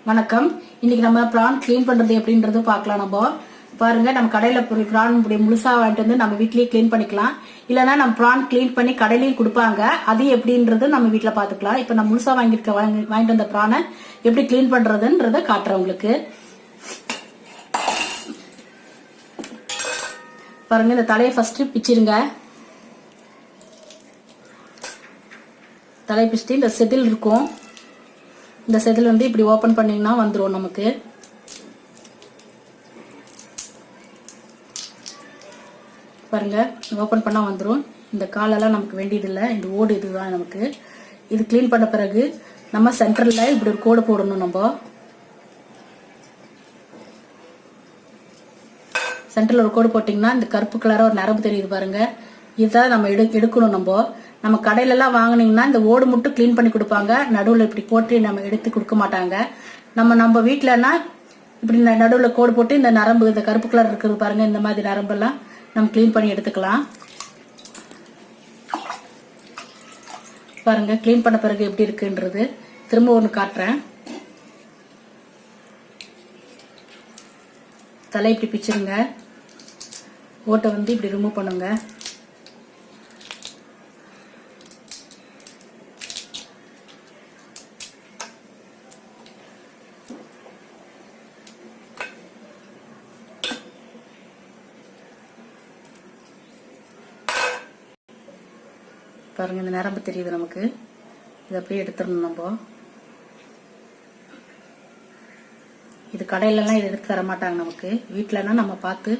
வணக்கம். இன்னைக்கு நம்ம பிரான் கிளீன் பண்றது எப்படின்றது பார்க்கலாம். நம்ம பாருங்க, நம்ம கடையில பிரான் முழுசா வாங்கிட்டு வந்து நம்ம வீட்லயே கிளீன் பண்ணிக்கலாம். இல்லைன்னா நம்ம பிரான் கிளீன் பண்ணி கடையிலயும் கொடுப்பாங்க. அது எப்படின்றது நம்ம வீட்டுல பாத்துக்கலாம். இப்ப நம்ம முழுசா வாங்கிட்டு வந்த பிரானை எப்படி கிளீன் பண்றதுன்றத காட்டுறேன் உங்களுக்கு. பாருங்க, இந்த தலையை ஃபர்ஸ்ட் பிச்சிருங்க. தலையை பிச்சுட்டு இந்த செதில் இருக்கும். இந்த செதில் வந்து இப்படி ஓபன் பண்ணீங்கன்னா வந்துடும் நமக்கு. பாருங்க, ஓபன் பண்ணா வந்துடும். இந்த காலெல்லாம் நமக்கு வேண்டியது இல்லை. இந்த ஓடு இதுதான் நமக்கு. இது கிளீன் பண்ண பிறகு நம்ம சென்டர்ல இப்படி ஒரு கோடு போடணும். நம்ம சென்டர்ல ஒரு கோடு போட்டீங்கன்னா இந்த கருப்பு கலரா ஒரு நரம்பு தெரியுது பாருங்க. இதான் நம்ம எடுக்கணும். நம்ம கடையில எல்லாம் வாங்கினீங்கன்னா இந்த ஓடு மட்டும் கிளீன் பண்ணி கொடுப்பாங்க. நடுவில் இப்படி போட்டு நம்ம எடுத்து கொடுக்க மாட்டாங்க. நம்ம வீட்டுலன்னா இப்படி நடுவில் கோடு போட்டு இந்த நரம்பு, இந்த கருப்பு கலர் இருக்கிறது பாருங்க, இந்த மாதிரி நரம்பெல்லாம் நம்ம கிளீன் பண்ணி எடுத்துக்கலாம். பாருங்க, கிளீன் பண்ண பிறகு எப்படி இருக்குன்றது திரும்ப ஒன்று காட்டுறேன். தலை இப்படி பிச்சிருங்க. ஓட்டை வந்து இப்படி ரிமூவ் பண்ணுங்க. பாருங்க, இந்த நரம்பு தெரியுது நமக்கு. இதை அப்படியே எடுத்துடணும். நம்ம இது கடையிலலாம் இது எடுத்து தர மாட்டாங்க நமக்கு. வீட்டிலனா நம்ம பார்த்து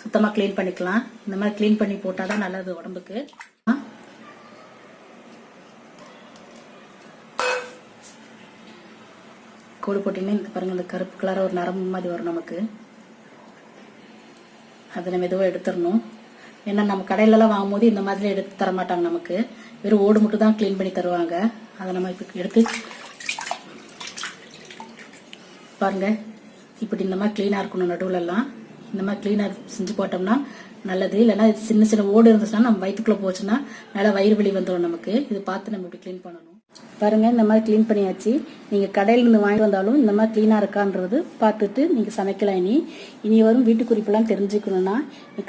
சுத்தமா கிளீன் பண்ணிக்கலாம். இந்த மாதிரி கிளீன் பண்ணி போட்டாதான் நல்லது உடம்புக்கு. கோடு போட்டீங்கன்னா இந்த பாருங்க, இந்த கருப்பு கலரா ஒரு நரம்பு மாதிரி வரும் நமக்கு. அதை நம்ம மெதுவாக எடுத்துடணும். ஏன்னா நம்ம கடையிலலாம் வாங்கும்போது இந்த மாதிரி எடுத்து தர மாட்டாங்க நமக்கு. வெறும் ஓடு மட்டும் தான் கிளீன் பண்ணி தருவாங்க. அதை நம்ம இப்போ எடுத்து பாருங்க, இப்படி இந்த மாதிரி கிளீனாக இருக்கணும். நடுவுலலாம் இந்த மாதிரி கிளீனாக செஞ்சு போட்டோம்னா நல்லது. இல்லைன்னா சின்ன சின்ன ஓடு இருந்துச்சுன்னா நம்ம வயிற்றுக்குள்ளே போச்சுன்னா நல்லா வயிறு வலி வந்துடும் நமக்கு. இது பார்த்து நம்ம இப்படி கிளீன் பண்ணணும். பாருங்க, இந்த மாதிரி கிளீன் பண்ணியாச்சு. நீங்கள் கடையிலேருந்து வாங்கி வந்தாலும் இந்த மாதிரி கிளீனாக இருக்கான்றது பார்த்துட்டு நீங்கள் சமைக்கலாம். இனி வரும் வீட்டு குறிப்பெல்லாம் தெரிஞ்சுக்கணுன்னா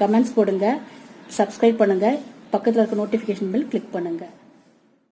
கமெண்ட்ஸ் போடுங்க, சப்ஸ்கிரைப் பண்ணுங்க, பக்கத்தில் இருக்க நோட்டிஃபிகேஷன் பெல் கிளிக் பண்ணுங்க.